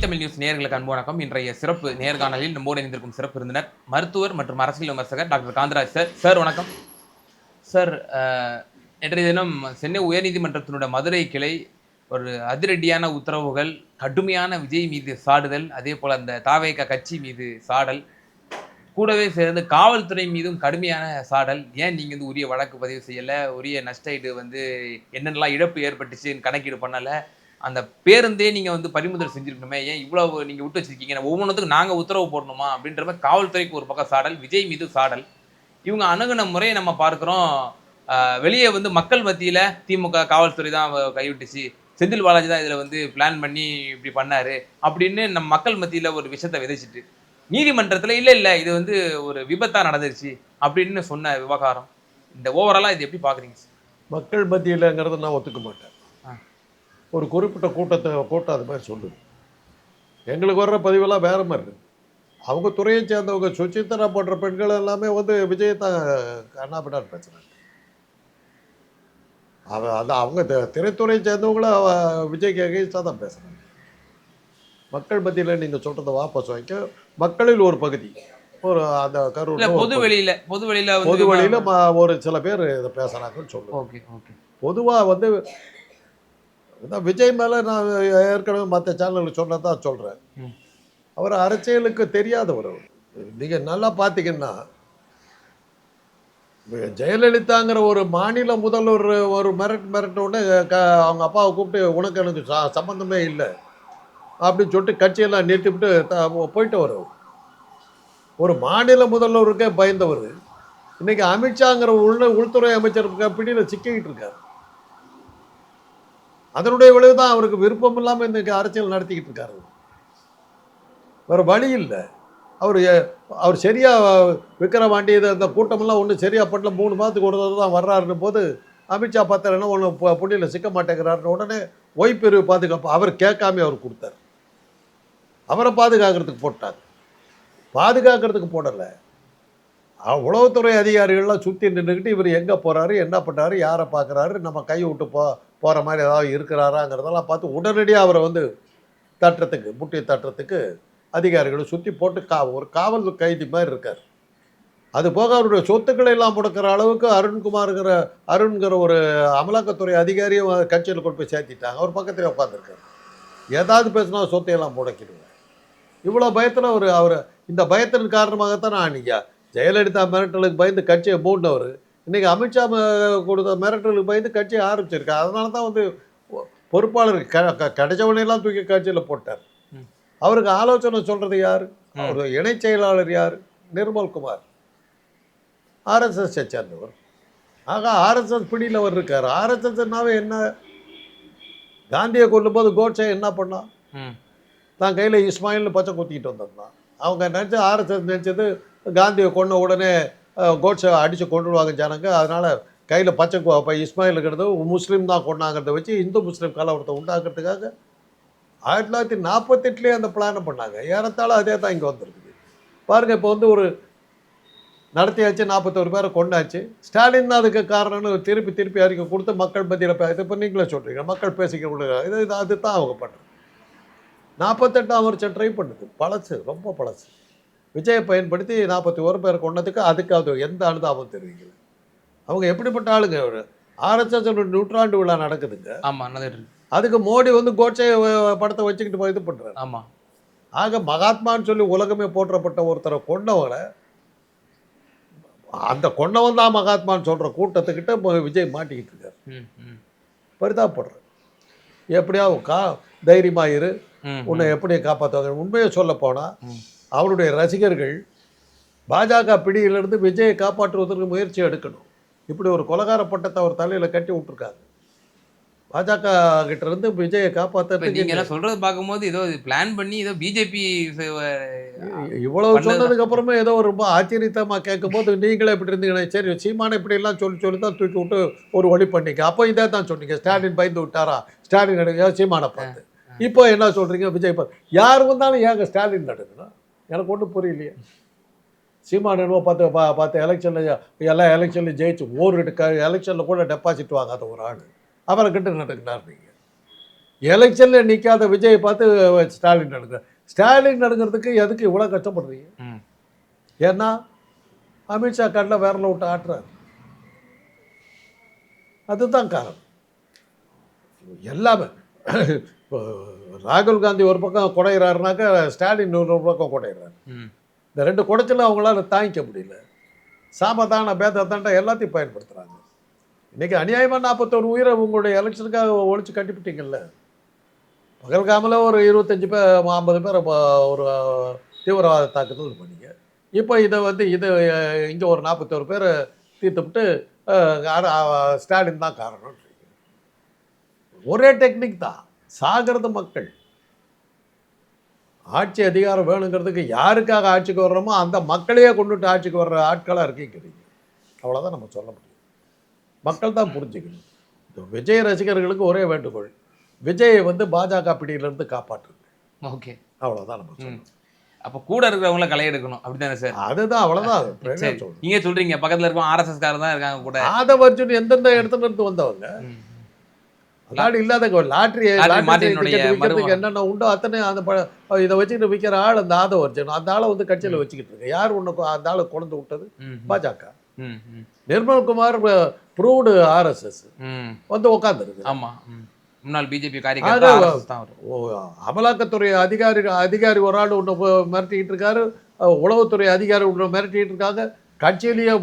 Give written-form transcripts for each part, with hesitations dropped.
Tamil news நேயர்களுக்கு அன்பு வணக்கம். இன்றைய சிறப்பு நேர்காணலில் நம்மோடு இணைந்திருக்கும் சிறப்பு விருந்தினர் மருத்துவர் மற்றும் அரசியல் விமர்சகர் டாக்டர் காந்தராஜ் சார். சார் வணக்கம். சார், நேற்றைய தினம் சென்னை உயர்நீதிமன்றத்தினுடைய மதுரை கிளை ஒரு அதிரடியான உத்தரவுகள், கடுமையான விஜய் மீது சாடுதல், அதே போல அந்த தாவேகா கட்சி மீது சாடல், கூடவே சேர்ந்து காவல்துறை மீதும் கடுமையான சாடல். ஏன் நீங்க வந்து உரிய வழக்கு பதிவு செய்யல, உரிய நஷ்டஈடு வந்து என்னென்னலாம் இழப்பு ஏற்பட்டுச்சுன்னு கணக்கீடு பண்ணல, அந்த பேருந்தே நீங்க வந்து பறிமுதல் செஞ்சிருக்கணுமே, ஏன் இவ்வளவு நீங்க விட்டு வச்சிருக்கீங்க, ஒவ்வொன்றுத்துக்கும் நாங்க உத்தரவு போடணுமா அப்படின்ற மாதிரி காவல்துறைக்கு ஒரு பக்கம் சாடல், விஜய் மீது சாடல். இவங்க அணுகுன முறையை நம்ம பார்க்கிறோம். வெளியே வந்து மக்கள் மத்தியில திமுக காவல்துறை தான் கைவிட்டுச்சு, செந்தில் பாலாஜி தான் இதுல வந்து பிளான் பண்ணி இப்படி பண்ணாரு அப்படின்னு நம்ம மக்கள் மத்தியில ஒரு விஷயத்தை விதைச்சிட்டு, நீதிமன்றத்துல இல்ல இல்ல இது வந்து ஒரு விபத்தா நடந்துருச்சு அப்படின்னு சொன்ன விவகாரம், இந்த ஓவராலா இது எப்படி பாக்குறீங்க? மக்கள் மத்தியிலங்கிறத நான் ஒத்துக்க மாட்டேன். ஒரு குறிப்பிட்ட கூட்டம் அது மாதிரி சொல்லுது. எங்களுக்கு வர்ற பதிவெல்லாம் வேற மாதிரி இருக்கு. அவங்க துறையை சேர்ந்தவங்க சுசித்ரா போன்ற பெண்கள் எல்லாமே வந்து விஜயத்தான் கண்ணாபின்னான்னு பேசுறாங்க. அவங்க திரைத்துறையை சேர்ந்தவங்கள விஜய்க்கு எகெயின்ஸ்டாக தான் பேசுறாங்க. மக்கள் மத்தியில் நீங்கள் சொல்றதை வாபஸ் வாங்கிக்க. மக்களில் ஒரு பகுதி, ஒரு அந்த கரூர் பொது வெளியில ஒரு சில பேர் இதை பேசுறாங்கன்னு சொல்லுவோம். பொதுவாக வந்து விஜய் மேலே நான் ஏற்கனவே மற்ற சேனலுக்கு சொன்னதான் சொல்கிறேன். அவர் அரசியலுக்கு தெரியாதவர். நீங்கள் நல்லா பார்த்தீங்கன்னா, ஜெயலலிதாங்கிற ஒரு மாநில முதல்வர் ஒரு மிரட்ட உடனே அவங்க அப்பாவை கூப்பிட்டு உனக்கு எனக்கு சம்மந்தமே இல்லை அப்படின்னு சொல்லிட்டு கட்சியெல்லாம் நிறுத்திவிட்டு போயிட்டு வரும். ஒரு மாநில முதல்வருக்கே பயந்தவர் இன்னைக்கு அமித்ஷாங்கிற உள்துறை அமைச்சருக்கு பிடியில் சிக்கிக்கிட்டு இருக்காரு. அதனுடைய விளைவு தான் அவருக்கு விருப்பம் இல்லாமல் இன்றைக்கி அரசியல் நடத்திக்கிட்டு இருக்காரு. வேறு வழி இல்லை. அவர் சரியாக விக்கிரவாண்டி அந்த கூட்டமெல்லாம் ஒன்றும் சரியாக பண்ணல, 3 மாதத்துக்கு ஒரு தடவை தான் வர்றாருன்னு போது அமித்ஷா பார்த்தாருன்னா ஒன்று புள்ளியில் சிக்க மாட்டேங்கிறாருன்னு உடனே ஓய்பிரிவு பாதுகாப்பு அவர் கேட்காம அவர் கொடுத்தார். அவரை பாதுகாக்கிறதுக்கு போட்டார். பாதுகாக்கிறதுக்கு போடலை. உளவுத்துறை அதிகாரிகள்லாம் சுற்றி நின்றுக்கிட்டு இவர் எங்கே போகிறாரு, என்ன பண்ணுறாரு, யாரை பார்க்குறாரு, நம்ம கை விட்டு போகிற மாதிரி ஏதாவது இருக்கிறாராங்கிறதெல்லாம் பார்த்து உடனடியாக அவரை வந்து தட்டுறதுக்கு, முட்டி தட்டுறதுக்கு அதிகாரிகளை சுற்றி போட்டு ஒரு காவல் கைதி மாதிரி இருக்கார். அது போக அவருடைய சொத்துக்களை எல்லாம் முடக்கிற அளவுக்கு அருண்கிற ஒரு அமலாக்கத்துறை அதிகாரியும் கட்சியில் கொண்டு போய் சேர்த்திட்டாங்க. அவர் பக்கத்தில் உட்காந்துருக்காரு. ஏதாவது பேசினா சொத்தையெல்லாம் முடக்கிடுவார். இவ்வளோ பயத்தில் அவர் இந்த பயத்தின் காரணமாகத்தான் நான் அன்றைக்கி ஜெயலலிதா மிரட்டலுக்கு பயந்து கட்சியை மூடினவர் இன்றைக்கி அமித்ஷா கொடுத்த மிரட்டலுக்கு பயந்து கட்சியை ஆரம்பிச்சிருக்காரு. அதனால தான் வந்து பொறுப்பாளர் கிடைச்சவனையெல்லாம் தூக்கி கட்சியில் போட்டார். அவருக்கு ஆலோசனை சொல்கிறது யார்? அவர் இணை செயலாளர் யார்? நிர்மல்குமார், ஆர்எஸ்எஸ்ஸை சேர்ந்தவர். ஆக ஆர்எஸ்எஸ் பிடியில் அவர் இருக்கார். ஆர்எஸ்எஸ்னாவே என்ன? காந்தியை கொல்லும்போது கோட்சே என்ன பண்ணான்? தான் கையில் இஸ்மாயில்னு பச்சை குத்திக்கிட்டு வந்திருந்தான். அவங்க நினச்சி ஆர்எஸ்எஸ் நினச்சது காந்தியை கொன்ன உடனே கோட்ஸை அடித்து கொண்டுடுவாங்க ஜனங்க. அதனால் கையில் பச்சை இஸ்மாயிலுங்கிறது முஸ்லீம் தான் கொண்டாங்கிறத வச்சு இந்து முஸ்லீம் கலவரத்தை உண்டாக்குறதுக்காக 1948 அந்த பிளானை பண்ணாங்க. ஏறத்தாழ அதே தான் இங்கே வந்திருக்குது. பாருங்கள், இப்போ வந்து ஒரு நடத்தியாச்சு, 41 பேரை கொண்டாச்சு. ஸ்டாலின் தான் அதுக்கு காரணம்னு திருப்பி அறிக்கை கொடுத்து மக்கள் மத்தியில் இப்போ நீங்களே சொல்கிறீங்க, மக்கள் பேசிக்க இது அதுதான் அவங்க பண்ணுறது. 48ஆம் வருஷம் ட்ரை பண்ணுது. பழசு, ரொம்ப பழசு. விஜயை பயன்படுத்தி 41 பேரை கொண்டதுக்கு அது எந்த அனுதாபம் தெரிவிக்கல. அவங்க எப்படிப்பட்ட ஆளுங்க? ஒரு ஆர்எஸ்எஸ் நூற்றாண்டு விழா நடக்குதுங்க. ஆமாம். அதுக்கு மோடி வந்து கோட்சே படத்தை வச்சுக்கிட்டு இது பண்ணுறாரு. ஆமாம். ஆக மகாத்மான்னு சொல்லி உலகமே போற்றப்பட்ட ஒருத்தரை கொண்டவங்களை, அந்த கொண்டவன் தான் மகாத்மான்னு சொல்கிற கூட்டத்துக்கிட்ட விஜய் மாட்டிக்கிட்டு இருக்காரு. பரிதாபப்படுற எப்படியா தைரியமாக இரு, உன்னை எப்படி காப்பாற்றுவாங்க. உண்மையை சொல்ல போனால் அவருடைய ரசிகர்கள் பாஜக பிடியிலிருந்து விஜயை காப்பாற்றுவதற்கு முயற்சி எடுக்கணும். இப்படி ஒரு கொலகார பட்டத்தை அவர் தலையில் கட்டி விட்டுருக்காங்க. பாஜக கிட்ட இருந்து விஜயை காப்பாற்றுறதுக்கு நீங்க எல்லாம் சொல்றது பார்க்கும்போது ஏதோ பிளான் பண்ணி ஏதோ பிஜேபி இவ்வளவு சொன்னதுக்கு அப்புறமே ஏதோ ரொம்ப ஆச்சரியத்தமாக கேட்கும்போது நீங்களே இப்படி இருந்தீங்கன்னா சரி சீமானை இப்படி எல்லாம் சொல்லி தான் தூக்கி விட்டு ஒரு வழி பண்ணிக்க. அப்போ இதே தான் சொன்னீங்க, ஸ்டாலின் பயந்து விட்டாரா, ஸ்டாலின் எடுங்க சீமானை பார்த்து. இப்போ என்ன சொல்றீங்க, விஜய் பார்த்து. யார் வந்தாலும் ஏங்க ஸ்டாலின் நடக்கணும்? எனக்கு ஒன்றும் புரியலையே. சீமான் என்னவோ பார்த்து எலெக்ஷனில் எல்லா எலெக்ஷன்லையும் ஜெயிச்சு ஒரு எலெக்ஷனில் கூட டெபாசிட் வாங்காத ஒரு ஆள் அவரை கிட்ட நடக்குனார். நீங்கள் எலெக்ஷனில் நிற்காத விஜயை பார்த்து ஸ்டாலின் நடுங்க. ஸ்டாலின் நடுங்கிறதுக்கு எதுக்கு இவ்வளோ கஷ்டப்படுறீங்க? ஏன்னா அமித்ஷா கண்ணில் விரல விட்டு ஆட்டுறாரு. அதுதான் காரணம். எல்லாமே இப்போ ராகுல் காந்தி ஒரு பக்கம் குடையிறாருனாக்கா ஸ்டாலின் ஒரு பக்கம் குடையிறாரு. இந்த ரெண்டு குடைச்சல அவங்களால தாங்கிக்க முடியல. சாமதான பேதத்தாண்ட எல்லாத்தையும் பயன்படுத்துகிறாங்க. இன்றைக்கி அநியாயமாக 41 உயிரை உங்களுடைய எலெக்ஷனுக்காக ஒழிச்சு கட்டிவிட்டீங்கல்ல. பகல்காமில் ஒரு 25 பேர் 50 பேரை ஒரு தீவிரவாத தாக்குதல் பண்ணீங்க. இப்போ இதை இங்கே ஒரு 41 பேரை தீர்த்துவிட்டு ஸ்டாலின் தான் காரணம். ஒரே டெக்னிக் தான். சாகிறது மக்கள். ஆட்சி அதிகாரம் வேணுங்கிறதுக்கு யாருக்காக ஆட்சிக்கு வர்றோமோ அந்த மக்களையே கொண்டுட்டு ஆட்சிக்கு வர்ற ஆட்களாக இருக்கீங்கிறீங்க. அவ்வளோதான் நம்ம சொல்ல முடியும். மக்கள் தான் புரிஞ்சுக்கணும். விஜய் ரசிகர்களுக்கு ஒரே வேண்டுகோள், விஜயை பாஜக பிடியிலிருந்து காப்பாற்றுங்க. ஓகே, அவ்வளோதான் நம்ம சொல்லணும். அப்போ கூட இருக்கிறவங்கள களை எடுக்கணும், அப்படிதானே சார்? அதுதான், அவ்வளோதான். நீங்க சொல்றீங்க பக்கத்துல இருக்க RSS காரர் தான் இருக்காங்க கூட. ஆதவர்ஜுன் எந்தெந்த இடத்துல இருந்து வந்தவங்க? லாட்ரி இல்லாத லாட்ரி என்னென்ன உண்டோ அத்தனை அந்த இதை வச்சுக்கிட்டு விற்கிற ஆள் அந்த ஆதவர்ஜுன். அந்த ஆளை கட்சியில் வச்சுக்கிட்டு இருக்கு. யார் ஒன்று அந்த ஆளை கொண்டு விட்டது? பாஜக. நிர்மல்குமார் ப்ரூவ்டு RSS உட்காந்துருக்கு. ஆமா, முன்னாள் பிஜேபி காரியகர்த்தா. அமலாக்கத்துறை அதிகாரி ஒரு ஆள் ஒன்று மிரட்டிக்கிட்டு இருக்காரு. உளவுத்துறை அதிகாரி ஒன்று மிரட்டிக்கிட்டு இருக்காங்க. கட்சியிலேயே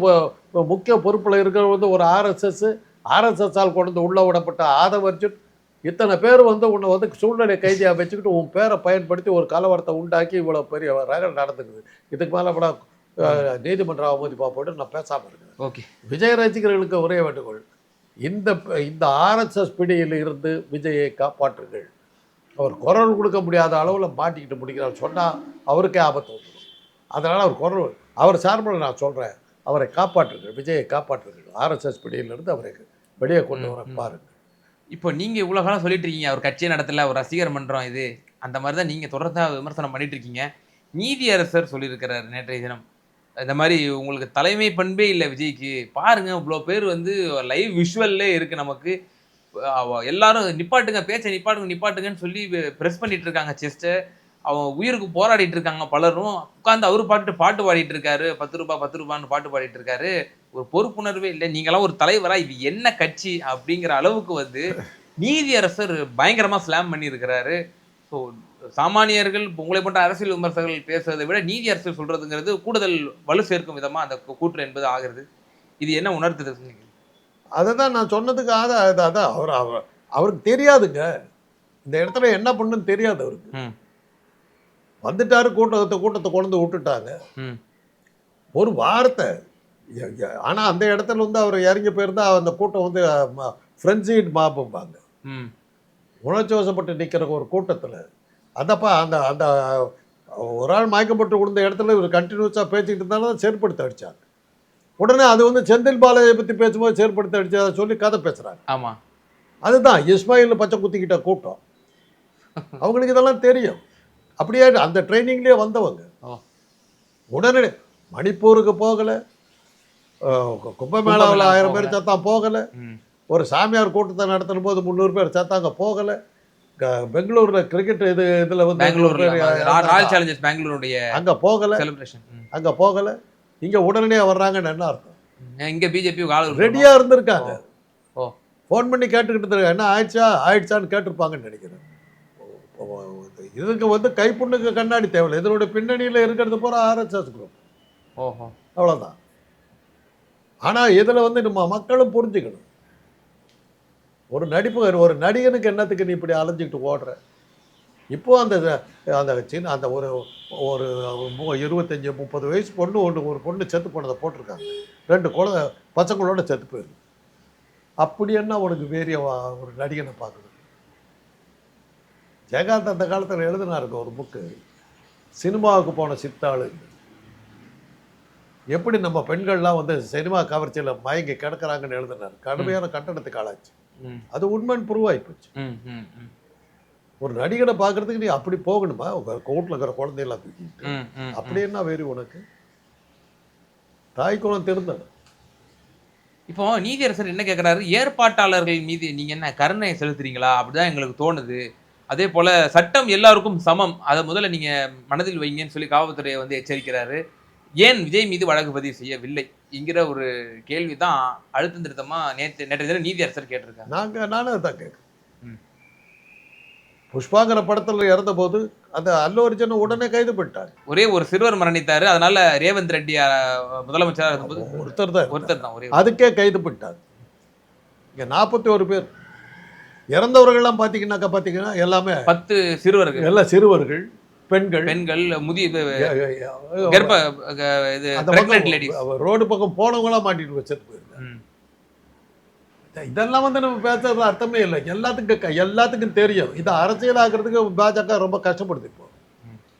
முக்கிய பொறுப்பில் இருக்கிற ஒரு RSS-ஆல் கொண்டு உள்ள விடப்பட்ட ஆதவர்ஜுன் இத்தனை பேர் உன்னை சூழ்நிலை கைதியாக வச்சுக்கிட்டு உன் பேரை பயன்படுத்தி ஒரு கலவரத்தை உண்டாக்கி இவ்வளோ பெரிய ரகல் நடந்துக்குது. இதுக்கு மேலே கூட நீதிமன்ற அவமதிப்பாக போட்டு நான் பேசாமல் இருக்கேன். ஓகே, விஜய் ரசிகர்களுக்கு ஒரே வேண்டுகோள், இந்த RSS பிடியில் இருந்து விஜயை காப்பாற்றுங்கள். அவர் குரல் கொடுக்க முடியாத அளவில் மாட்டிக்கிட்டு முடிக்கிறார் சொன்னால் அவருக்கே ஆபத்து வந்துடும். அதனால் அவர் சார்பில் நான் சொல்கிறேன், அவரை காப்பாற்றுங்கள், விஜயை காப்பாற்றுங்கள். RSS பிடியிலிருந்து அவரை வெளியே கொண்டு வர பாருங்கள். இப்போ நீங்கள் இவ்வளோ காலம் சொல்லிட்டு இருக்கீங்க அவர் கட்சியை நடத்தல, ஒரு ரசிகர் மன்றம் இது, அந்த மாதிரி தான் நீங்கள் தொடர்ந்து விமர்சனம் பண்ணிட்டு இருக்கீங்க. நீதியரசர் சொல்லியிருக்கிறார் நேற்றைய தினம், இந்த மாதிரி உங்களுக்கு தலைமை பண்பே இல்லை விஜய்க்கு, பாருங்க இவ்வளோ பேர் லைவ் விஷுவல்லே இருக்குது நமக்கு, எல்லாரும் நிப்பாட்டுங்க பேச்சை நிப்பாட்டுங்கன்னு சொல்லி ப்ரெஸ் பண்ணிட்டு இருக்காங்க செஸ்ட்டை. அவன் உயிருக்கு போராடிட்டு இருக்காங்க பலரும். உட்காந்து அவரு பாட்டு பாடிட்டு இருக்காரு, 10 ரூபான்னு பாட்டு பாடிட்டு இருக்காரு. ஒரு பொறுப்புணர்வே இல்லை. நீங்களாம் ஒரு தலைவரா, இது என்ன கட்சி அப்படிங்கிற அளவுக்கு நீதியரசர் பயங்கரமா ஸ்லாம் பண்ணி இருக்கிறாரு. ஸோ சாமானியர்கள் உங்களை போன்ற அரசியல் விமர்சகர்கள் பேசுறதை விட நீதியரசர் சொல்றதுங்கிறது கூடுதல் வலு சேர்க்கும் விதமா அந்த கூற்று என்பது ஆகிறது. இது என்ன உணர்த்துது? அதை தான் நான் சொன்னதுக்கு அதான் அவருக்கு தெரியாதுங்க. இந்த இடத்துல என்ன பண்ணுன்னு தெரியாது அவருக்கு. வந்துட்டாரு, கூட்டத்தை கொண்டு விட்டுட்டாங்க. ஒரு வார்த்தை. ஆனால் அந்த இடத்துல அவர் இறங்கி போயிருந்தா அந்த கூட்டம் ஃப்ரெண்ட்ஸிட் மாப்பும்பாங்க. உணர்ச்சி வசப்பட்டு நிற்கிற ஒரு கூட்டத்தில் அதப்பா அந்த அந்த ஒரு ஆள் மயக்கப்பட்டு விழுந்த இடத்துல இவர் கண்டினியூஸாக பேசிக்கிட்டு இருந்தாலும் செருப்படுத்த அடித்தாங்க. உடனே அது செந்தில் பாலாஜியை பற்றி பேசும்போது செருப்படுத்த அடிச்சதை சொல்லி கதை பேசுகிறாங்க. ஆமாம், அதுதான் இஸ்மாயில் பச்சை குத்திக்கிட்ட கூட்டம். அவங்களுக்கு இதெல்லாம் தெரியும். அப்படியே அந்த ட்ரைனிங்லேயே வந்தவங்க. உடனே மணிப்பூருக்கு போகலை, கும்பமேளாவில் 1000 பேர் சத்தான் போகலை, ஒரு சாமியார் கூட்டத்தை நடத்தும் போது 300 பேர் சத்தாங்க போகலை, பெங்களூரில் கிரிக்கெட் இதில் அங்கே போகலை, அங்கே போகலை. இங்கே உடனே வர்றாங்கன்னு என்ன அர்த்தம்? இங்கே பிஜேபி ரெடியாக இருந்திருக்காங்க. ஃபோன் பண்ணி கேட்டுக்கிட்டு இருக்காங்க, என்ன ஆயிடுச்சான்னு கேட்டிருப்பாங்கன்னு நினைக்கிறேன். இதுக்கு கைப்புண்ணுக்கு கண்ணாடி தேவையில்லை. இதனுடைய பின்னணியில் இருக்கிறது பூரா RSS குரூப். அவ்வளோதான். ஆனால் இதில் நம்ம மக்களும் புரிஞ்சுக்கணும். ஒரு நடிகனுக்கு என்னத்துக்கு நீ இப்படி அலைஞ்சிக்கிட்டு ஓடுற? இப்போது அந்த சின்ன அந்த ஒரு 25-30 வயசு பொண்ணு ஒரு பொண்ணு செத்து போனதை போட்டிருக்காங்க. 2 பசங்களோட செத்து போயிருக்கு. அப்படி என்ன உனக்கு வேறிய ஒரு நடிகனை பார்க்கணும்? ஜெயகாந்த் அந்த காலத்தில் எழுதினாருக்கு ஒரு புக்கு, சினிமாவுக்கு போன சித்தாளு. எப்படி நம்ம பெண்கள்லாம் சினிமா கவர்ச்சியில் மயங்கி கிடக்கிறாங்கன்னு எழுதினார். கடுமையான கட்டணத்துக்கு ஆளாச்சு. அது உண்மைன்னு ப்ரூவ் ஆகிப்போச்சு. ஒரு நடிகனை பார்க்கறதுக்கு நீ அப்படி போகணுமா? கோட்டில் இருக்கிற குழந்தையெல்லாம் தூக்கிட்டு அப்படி என்ன வேறு உனக்கு? தாய் குளம் திருந்தணும். இப்போ நீதியரசர் என்ன கேட்குறாரு, ஏற்பாட்டாளர்கள் மீது நீங்க என்ன கருணை செலுத்துறீங்களா? அப்படிதான் எங்களுக்கு தோணுது. அதே போல சட்டம் எல்லாருக்கும் சமம். அத முதல்ல நீங்க மனதில் வைங்கன்னு சொல்லி காவல்துறைய வந்து எச்சரிக்கிறாரு. ஏன் விஜய் மீது வழக்கு பதிவு செய்யவில்லை? என்கிற ஒரு கேள்வி தான் அழுத்தம் திருத்தமா நேற்றைய தினம் நீதியரசர் கேட்டிருக்காங்க. நானும் அதான் கேட்குறேன். ம். புஷ்பாங்கிற படத்தில் இறந்தபோது அந்த அல்லு அர்ஜுனை உடனே கைது பண்ணிட்டாங்க. ஒரே ஒரு சிறுவர் மரணித்தாரு. அதனால ரேவந்த் ரெட்டி முதலமைச்சரா இருந்தபோது ஒருத்தர் தான் ஒருத்தர் தான் ஒரே அதுக்கே கைது பண்ணிட்டாங்க. இங்கே 41 பேர் இறந்தவர்கள்லாம் பார்த்தீங்கன்னா எல்லாமே 10 சிறுவர்கள், எல்லாம் சிறுவர்கள், பெண்கள், பெண்கள், முதிய அஹ் கர்ப்ப இது அந்த பிரெக்னன்ட் லேடிஸ். ரோடு பக்கம் போனவங்களாம் மாட்டிட்டு வச்சுட்டு போயிருக்காங்க. இதெல்லாம் வந்து நம்ம பேசுறது அர்த்தமே இல்லை. எல்லாத்துக்கும் தெரியும். இது அரசியலாக்குறதுக்கு பாஜக ரொம்ப கஷ்டப்படுது. இப்போ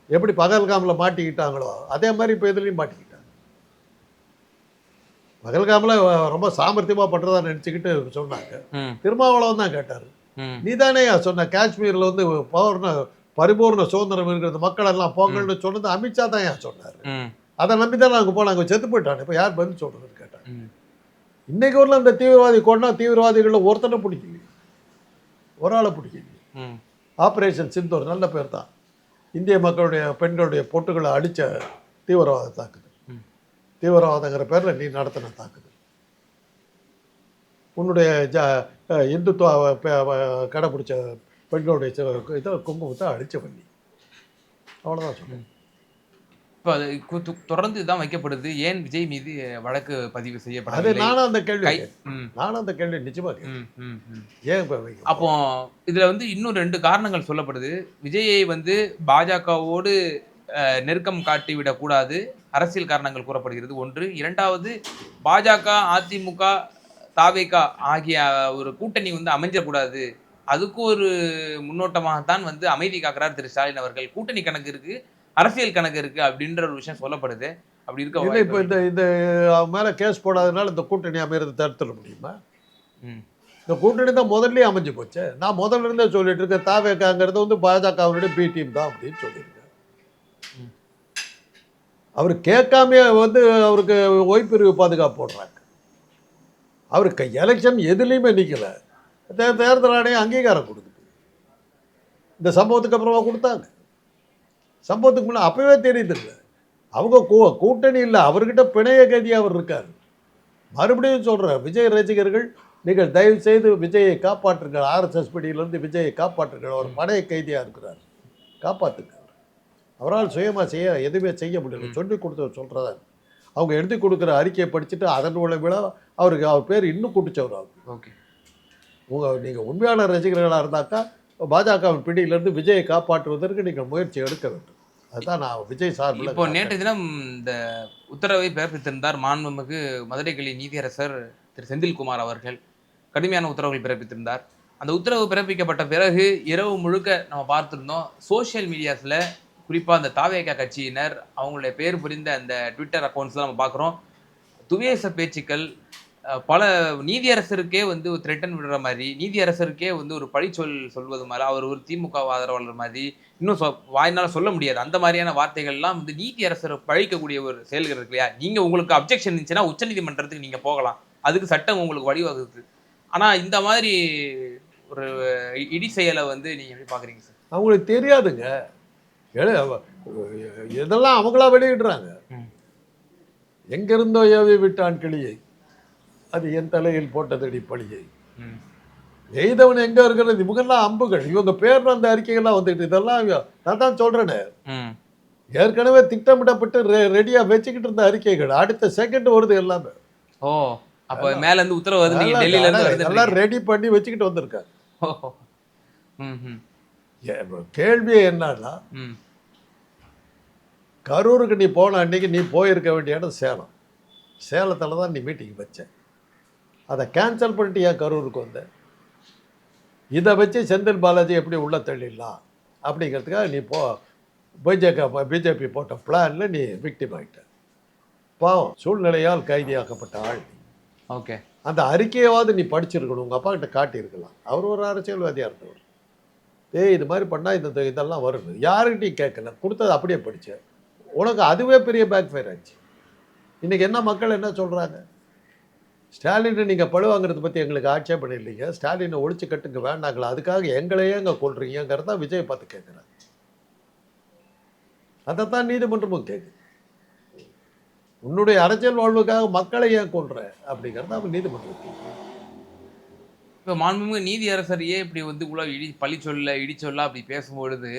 எப்படி பகல்காமில் மாட்டிக்கிட்டாங்களோ அதே மாதிரி இப்போ இதுலையும் மாட்டிக்கிட்டாங்க. பகல்காமில் ரொம்ப சாமர்த்தியமாக பண்ணுறதா நினச்சிக்கிட்டு சொன்னாங்க. திருமாவளவன் தான் கேட்டார், நீ தானே சொன்ன காஷ்மீரில் வந்து பரிபூர்ண சுதந்திரம் இருக்கிறது, மக்கள் எல்லாம் பொங்கல்னு சொன்னது அமித்ஷா தான் ஏன் சொன்னார். அதை நம்பி தான் நாங்கள் போனாங்க, செத்து போயிட்டாங்க. இப்போ யார் பதில் சொல்கிறதுன்னு கேட்டாங்க. இன்னைக்கு ஊரில் இந்த தீவிரவாதி கொண்டா தீவிரவாதிகளில் ஒருத்தனை பிடிக்கல, ஒரு ஆளை பிடிக்கல. ஆப்ரேஷன் சிந்தூர் நல்ல பேர் தான். இந்திய மக்களுடைய பெண்களுடைய பொட்டுகளை அடித்த தீவிரவாத தாக்குதல். தீவிரவாதங்கிற பேரில் நீ நடத்தின தாக்குதல். உன்னுடைய இந்துத்துவ கடைப்பிடிச்ச பெண்களுடைய இதை குங்குமத்தை அடித்த பண்ணி, அவ்வளோதான் சொல்லுவேன். இப்போ அது தொடர்ந்து தான் வைக்கப்படுது. ஏன் விஜய் மீது வழக்கு பதிவு செய்யப்படாது? அது நானும் அந்த கேள்வி நிச்சயமா ஏன் அப்போ இதுல வந்து இன்னும் 2 காரணங்கள் சொல்லப்படுது. விஜயை வந்து பாஜகவோடு நெருக்கம் காட்டிவிடக் கூடாது, அரசியல் காரணங்கள் கூறப்படுகிறது. 1. 2வது, பாஜக, அதிமுக, தாவேக ஆகிய ஒரு கூட்டணி வந்து அமைஞ்சக்கூடாது. அதுக்கு ஒரு முன்னோட்டமாகத்தான் வந்து அமைதி காக்கிறார் திரு ஸ்டாலின் அவர்கள். கூட்டணி கணக்கு இருக்கு, அரசியல் கணக்கு இருக்கு அப்படின்ற ஒரு விஷயம் சொல்லப்படுது. அப்படி இருக்க இப்போ இந்த மேலே கேஸ் போடாதனால இந்த கூட்டணி அமைகிறது தடுத்துட முடியுமா? இந்த கூட்டணி தான் முதல்ல அமைஞ்சு போச்சு. நான் முதல்ல இருந்தே சொல்லிட்டு இருக்கேன், தாவேக்காங்கிறது வந்து பாஜகவுடைய பி டீம் தான் அப்படின்னு சொல்லியிருக்கேன். அவர் கேட்காம வந்து அவருக்கு ஓய்பிரிவு பாதுகாப்பு போடுறாங்க. அவருக்கு எலெக்ஷன் எதுலேயுமே நிற்கலை. தேர்தல் ஆணையம் அங்கீகாரம் கொடுக்குது. இந்த சம்பவத்துக்கு அப்புறமா கொடுத்தாங்க. சம்பவத்துக்கு முன்னே அப்பவே தெரியுது இல்லை, அவங்க கூட்டணி இல்லை, அவர்கிட்ட பிணைய கைதியாக அவர் இருக்கார். மறுபடியும் சொல்கிறேன், விஜய் ரசிகர்கள் நீங்கள் தயவு செய்து விஜயை காப்பாற்றுங்கள். ஆர்எஸ்எஸ் பிடியிலேருந்து விஜயை காப்பாற்றுங்கள். அவர் பணைய கைதியாக இருக்கிறார், காப்பாற்றுங்க. அவரால் சுயமாக எதுவுமே செய்ய முடியல. சொல்லி கொடுத்தவர் சொல்கிறதா. அவங்க எழுதி கொடுக்குற அறிக்கையை படிச்சுட்டு அதன் விளைவில் அவருக்கு அவர் பேர் இன்னும் கூட்டிச்சவர் ஆகும். ஓகே, நீங்கள் உண்மையான ரசிகர்களாக இருந்தாக்கா பாஜகவின் பிடியிலிருந்து விஜயை காப்பாற்றுவதற்கு நீங்கள் முயற்சி எடுக்க வேண்டும். அதுதான் நான் விஜய் சார்பில். இப்போ நேற்று தினம் இந்த உத்தரவை பிறப்பித்திருந்தார் மாண்புமிகு மதுரை கிளை நீதியரசர் திரு செந்தில்குமார் அவர்கள். கடுமையான உத்தரவுகள் பிறப்பித்திருந்தார். அந்த உத்தரவு பிறப்பிக்கப்பட்ட பிறகு இரவு முழுக்க நம்ம பார்த்துருந்தோம். சோஷியல் மீடியாஸில் குறிப்பாக அந்த தாவேகா கட்சியினர் அவங்களுடைய பேர் புரிந்த அந்த ட்விட்டர் அக்கௌண்ட்ஸ்லாம் நம்ம பார்க்குறோம். துவேச பேச்சுக்கள், பல நீதியரசருக்கே வந்து ஒரு த்ரெட்டன் விடுற மாதிரி, நீதியரசருக்கே வந்து ஒரு பழிச்சொல் சொல்வது மாதிரி, அவர் ஒரு திமுக ஆதரவாளர் மாதிரி, இன்னும் வாயினால சொல்ல முடியாது அந்த மாதிரியான வார்த்தைகள்லாம் வந்து நீதியரசரை பழிக்கக்கூடிய ஒரு செயல்கள் இருக்கு இல்லையா? நீங்கள் உங்களுக்கு அப்ஜெக்ஷன் இருந்துச்சுன்னா உச்சநீதிமன்றத்துக்கு நீங்கள் போகலாம், அதுக்கு சட்டம் உங்களுக்கு வழிவகுக்குது. ஆனால் இந்த மாதிரி ஒரு இடி செயலை வந்து நீங்கள் எப்படி பார்க்குறீங்க சார்? அவங்களுக்கு தெரியாதுங்க, இதெல்லாம் அவங்களா வெளியிடுறாங்க. எங்கிருந்தோ ஏவி விட்டான் கிளியை, அது என் தலையில் போட்டதடி பழியை. எய்தவன் எங்க இருக்கிறது? இவங்கெல்லாம் அம்புகள். இவங்க பேர் அந்த அறிக்கைகள்லாம் வந்துட்டு, இதெல்லாம் நான் தான் சொல்றேனே, ஏற்கனவே திட்டமிடப்பட்டு ரெடியா வச்சுக்கிட்டு இருந்த அறிக்கைகள் அடுத்த செகண்ட் வருது எல்லாமே. ஓ, அப்ப மேல இருந்து உத்தரவு வருது, நீங்க டெல்லியில இருந்து எல்லாம் ரெடி பண்ணி வச்சுக்கிட்டு வந்திருக்காங்க. கேள்வி என்னன்னா, கரூருக்கு நீ போன அன்னைக்கு நீ போயிருக்க வேண்டிய இடம் சேலம். சேலத்தில் தான் நீ மீட்டிங் வச்ச, அதை கேன்சல் பண்ணிட்டு ஏன் கரூருக்கு வந்த? இதை வச்சு செந்தில் பாலாஜி எப்படி உள்ள தள்ளிடலாம் அப்படிங்கிறதுக்காக நீ பிஜேபி போட்ட பிளானில் நீ விக்டிம் ஆகிட்ட. பாவம், சூழ்நிலையால் கைதியாக்கப்பட்ட ஆள். ஓகே, அந்த அறிக்கையாவது நீ படிச்சிருக்கணும், உங்கள் அப்பா கிட்ட காட்டியிருக்கலாம். அவர் ஒரு அரசியல்வாதியாக இருந்தவர். இது மாதிரி பண்ணால் இதெல்லாம் வருது, யாருக்கிட்டையும் கேட்கல, கொடுத்தது அப்படியே படித்தேன். உனக்கு அதுவே பெரிய பேக் ஃபயர் ஆச்சு. இன்றைக்கி என்ன மக்கள் என்ன சொல்கிறாங்க? ஸ்டாலினை நீங்கள் பழுவாங்கிறத பற்றி எங்களுக்கு ஆட்சேபம் இல்லைங்க. ஸ்டாலினை ஒழிச்சு கட்டுங்க வேண்டாங்களா, அதுக்காக எங்களையே அங்கே கொள்றீங்கிறதா விஜய் பார்த்து கேட்குறாங்க. அதைத்தான் நீதிமன்றமும் கேட்குது. உன்னுடைய அரசியல் வாழ்வுக்காக மக்களை ஏன் கொள்ற அப்படிங்கிறத அவன் நீதிமன்றம் கேட்குது. இப்போ மாண்புமிகு நீதியரசரையே இப்படி வந்து இவ்வளோ பழி சொல்ல இடி சொல்ல அப்படி பேசும்பொழுது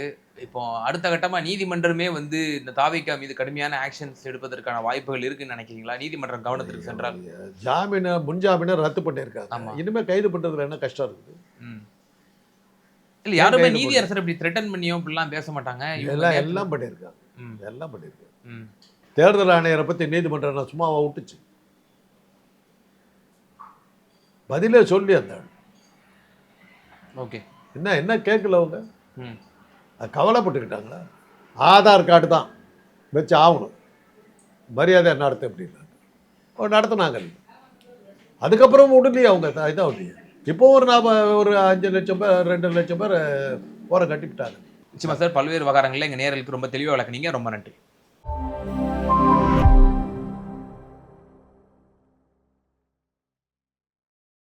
இப்போ அடுத்த கட்டமா நீதிமன்றமே வந்து இந்த தாவேகா மீது கடுமையான ஆக்ஷன்ஸ் எடுப்பதற்கான வாய்ப்புகள் இருக்குன்னு நினைக்கிறீங்களா? நீதிமன்றம் கவனத்திற்கு சென்றால். ஜாமீனை முன்ஜாமீனை ரத்து பண்ணியிருக்காங்க. ஆமா. இனிமே கைது பண்றதுல என்ன கஷ்டம் இருக்குது? ம். இல்ல யாருமே நீதியரசர் இப்படி த்ரெட்டன் பண்ணியோ இப்படிலாம் பேச மாட்டாங்க. எல்லாம் பண்ணியிருக்காங்க. ம். எல்லாம் பண்ணியிருக்காங்க. ம். தேர்தல் ஆணையரை பத்தி நீதிமன்றம் நான் சும்மாவா விட்டுச்சு? பதிலே சொல்லி அந்த ஆள். ஓகே. என்ன கேட்கல அவங்க? ம். அது கவலைப்பட்டுக்கிட்டாங்களா? ஆதார் கார்டு தான் வச்சு ஆகணும், மரியாதை நடத்த அப்படின்னாங்க, நடத்தினாங்க. அதுக்கப்புறம் விடலையே அவங்க இதான் இல்லையே. இப்போ ஒரு 5 லட்சம் பேர் 2 லட்சம் பேர் ஓரம் கட்டிவிட்டாங்க. நிச்சயமா சார், பல்வேறு விவகாரங்களில் எங்கள் நேயர்களுக்கு ரொம்ப தெளிவாக விளக்குனீங்க. ரொம்ப நன்றி.